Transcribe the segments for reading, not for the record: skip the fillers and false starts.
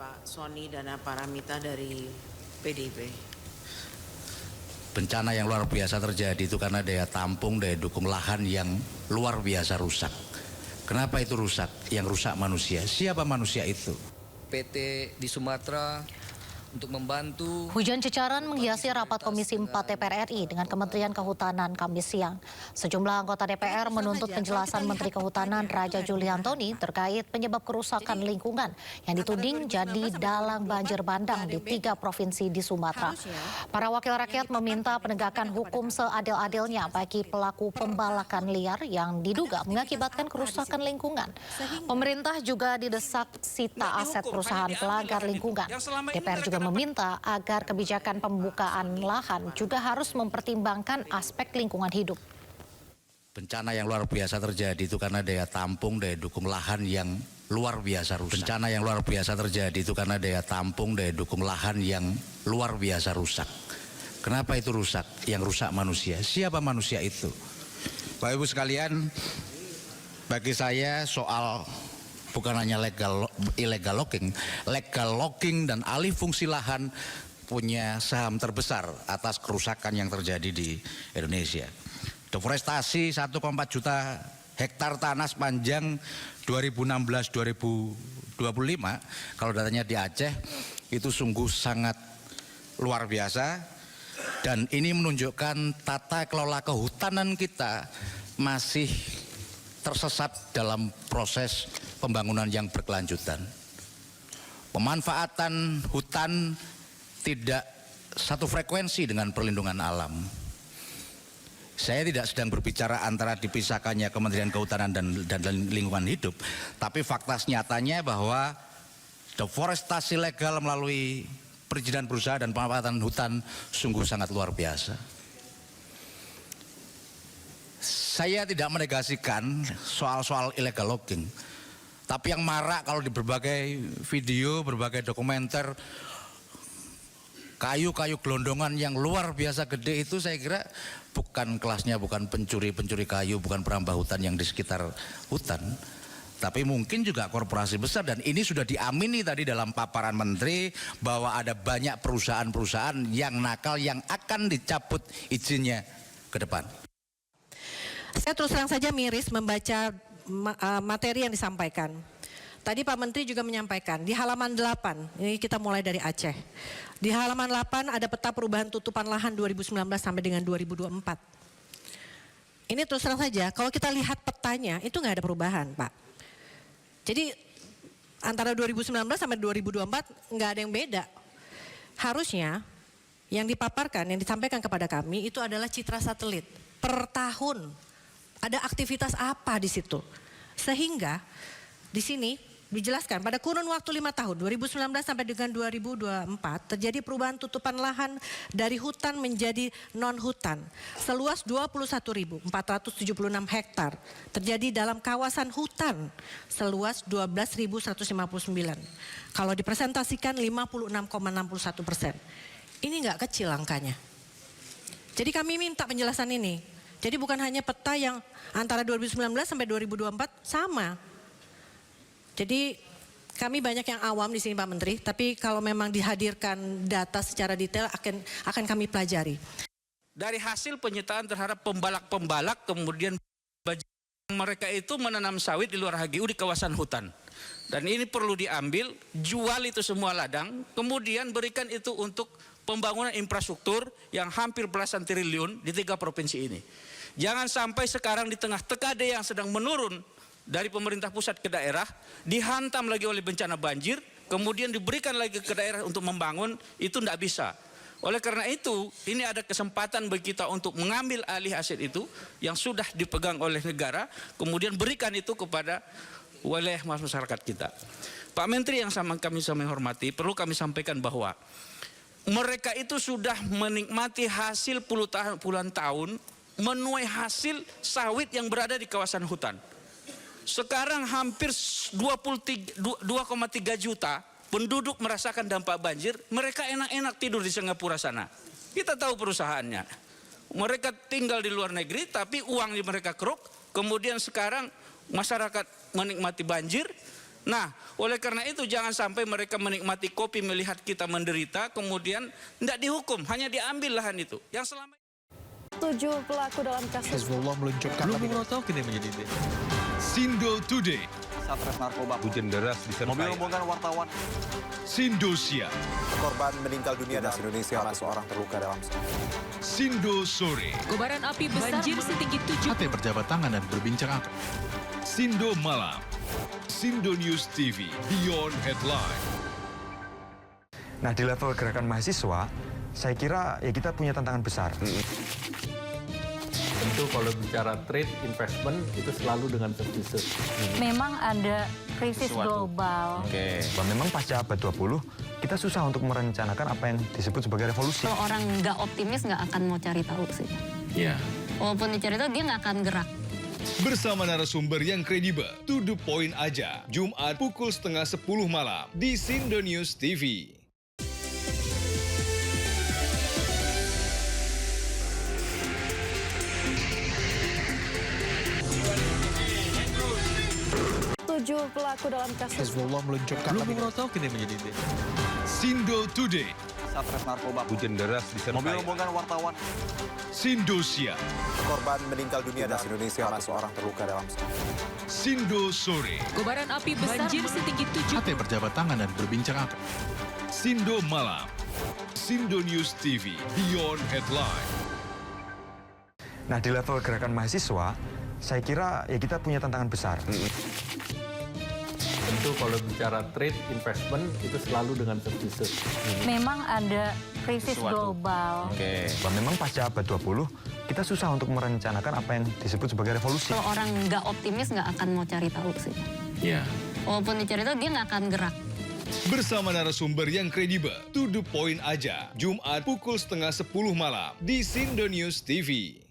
Pak Sony Dana Paramita dari PDIP. Bencana yang luar biasa terjadi itu karena daya tampung, daya dukung lahan yang luar biasa rusak. Kenapa itu rusak? Yang rusak manusia. Siapa manusia itu? PT di Sumatera untuk membantu. Hujan ceceran menghiasi rapat Komisi 4 DPR RI dengan Kementerian Kehutanan Kamis siang. Sejumlah anggota DPR menuntut penjelasan Menteri Kehutanan Raja Juli Antoni terkait penyebab kerusakan lingkungan yang dituding jadi dalang banjir bandang di 3 provinsi di Sumatera. Para wakil rakyat meminta penegakan hukum seadil-adilnya bagi pelaku pembalakan liar yang diduga mengakibatkan kerusakan lingkungan. Pemerintah juga didesak sita aset perusahaan pelanggar lingkungan. DPR juga meminta agar kebijakan pembukaan lahan juga harus mempertimbangkan aspek lingkungan hidup. Bencana yang luar biasa terjadi itu karena daya tampung, daya dukung lahan yang luar biasa rusak. Bencana yang luar biasa terjadi itu karena daya tampung, daya dukung lahan yang luar biasa rusak. Kenapa itu rusak? Yang rusak manusia. Siapa manusia itu? Bapak Ibu sekalian, bagi saya soal bukan hanya illegal logging dan alih fungsi lahan punya saham terbesar atas kerusakan yang terjadi di Indonesia. Deforestasi 1,4 juta hektar tanah sepanjang 2016-2025, kalau datanya di Aceh itu sungguh sangat luar biasa, dan ini menunjukkan tata kelola kehutanan kita masih tersesat dalam proses pembangunan yang berkelanjutan. Pemanfaatan hutan tidak satu frekuensi dengan perlindungan alam. Saya tidak sedang berbicara antara dipisahkannya Kementerian Kehutanan dan Lingkungan Hidup, tapi fakta nyatanya bahwa deforestasi legal melalui perizinan berusaha dan pemanfaatan hutan sungguh sangat luar biasa. Saya tidak menegasikan soal-soal illegal logging, tapi yang marak kalau di berbagai video, berbagai dokumenter, kayu-kayu gelondongan yang luar biasa gede itu saya kira bukan kelasnya, bukan pencuri kayu, bukan perambah hutan yang di sekitar hutan, tapi mungkin juga korporasi besar. Dan ini sudah diamini tadi dalam paparan menteri bahwa ada banyak perusahaan-perusahaan yang nakal yang akan dicabut izinnya ke depan. Saya terus terang saja miris membaca materi yang disampaikan. Tadi Pak Menteri juga menyampaikan di halaman 8, ini kita mulai dari Aceh. Di halaman 8 ada peta perubahan tutupan lahan 2019 sampai dengan 2024. Ini terus terang saja, kalau kita lihat petanya itu nggak ada perubahan, Pak. Jadi antara 2019 sampai 2024 nggak ada yang beda. Harusnya yang dipaparkan, yang disampaikan kepada kami itu adalah citra satelit per tahun. Ada aktivitas apa di situ? Sehingga di sini dijelaskan pada kurun waktu 5 tahun 2019 sampai dengan 2024 terjadi perubahan tutupan lahan dari hutan menjadi non hutan seluas 21.476 hektar terjadi dalam kawasan hutan seluas 12.159. Kalau dipresentasikan 56,61%. Ini nggak kecil angkanya. Jadi kami minta penjelasan ini. Jadi bukan hanya peta yang antara 2019 sampai 2024 sama. Jadi kami banyak yang awam di sini Pak Menteri, tapi kalau memang dihadirkan data secara detail akan kami pelajari. Dari hasil penyitaan terhadap pembalak-pembalak, kemudian mereka itu menanam sawit di luar HGU di kawasan hutan. Dan ini perlu diambil, jual itu semua ladang, kemudian berikan itu untuk pembangunan infrastruktur yang hampir belasan triliun di 3 provinsi ini. Jangan sampai sekarang di tengah TKD yang sedang menurun dari pemerintah pusat ke daerah, dihantam lagi oleh bencana banjir, kemudian diberikan lagi ke daerah untuk membangun, itu tidak bisa. Oleh karena itu, ini ada kesempatan bagi kita untuk mengambil alih aset itu yang sudah dipegang oleh negara, kemudian berikan itu kepada wilayah masyarakat kita. Pak Menteri yang kami hormati, perlu kami sampaikan bahwa mereka itu sudah menikmati hasil puluhan tahun, menuai hasil sawit yang berada di kawasan hutan. Sekarang hampir 2,3 juta penduduk merasakan dampak banjir, mereka enak-enak tidur di Singapura sana. Kita tahu perusahaannya. Mereka tinggal di luar negeri tapi uang di mereka keruk, kemudian sekarang masyarakat menikmati banjir Nah, oleh karena itu jangan sampai mereka menikmati kopi melihat kita menderita, kemudian tidak dihukum, hanya diambil lahan itu. Yang selama 7 pelaku dalam kasus Hezbollah meluncurkan Belum mengetahui kini menjadi Sindo Today, Satres narkoba, hujan deras disertai mobil rombongan wartawan, Sindosia, korban meninggal dunia dan Indonesia, seorang terluka dalam Sindo Sore, kobaran api besar banjir setinggi 7 HT berjabat tangan dan berbincang akrab. Sindo Malam, Sindo News TV, Beyond Headline. Nah, di level gerakan mahasiswa, saya kira ya kita punya tantangan besar. Tentu kalau bicara trade investment itu selalu dengan terpisah. Memang ada krisis global. Memang pasca abad 20, kita susah untuk merencanakan apa yang disebut sebagai revolusi. Kalau orang nggak optimis nggak akan mau cari tahu sih. Iya. Walaupun dicari tahu dia nggak akan gerak. Bersama narasumber yang kredibel, to the point aja, Jumat pukul 9:30 malam di Sindo News TV. Pelaku dalam kasus Hezbollah meluncurkan Belum mengetahui kini menjadi Sindo Today, Satres narkoba, hujan deras disertai mobil rombongan wartawan, Sindosia, korban meninggal dunia dan Indonesia, seorang terluka dalam Sindo Sore, kobaran api besar banjir setinggi 7 HT berjabat tangan dan berbincang akrab. Sindo Malam, Sindo News TV, Beyond Headline. Nah, di level gerakan mahasiswa, saya kira ya kita punya tantangan besar. Tentu kalau bicara trade investment itu selalu dengan terpisah. Memang ada krisis global. Memang pasca abad 20, kita susah untuk merencanakan apa yang disebut sebagai revolusi. Kalau orang nggak optimis nggak akan mau cari tahu sih. Iya. Walaupun dicari tahu dia nggak akan gerak. Bersama narasumber yang kredibel, to the point aja, Jumat pukul 9:30 malam di Sindo News TV.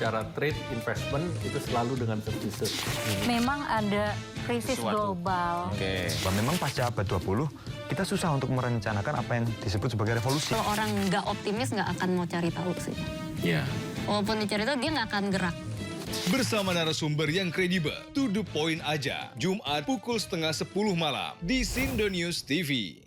Bicara trade investment itu selalu dengan terpisah. Memang ada krisis global. Memang pasca abad 20, kita susah untuk merencanakan apa yang disebut sebagai revolusi. Kalau orang nggak optimis nggak akan mau cari tahu sih. Iya. Walaupun dicari tahu dia nggak akan gerak. Bersama narasumber yang kredibel, to the point aja, Jumat pukul 9:30 malam di Sindo News TV.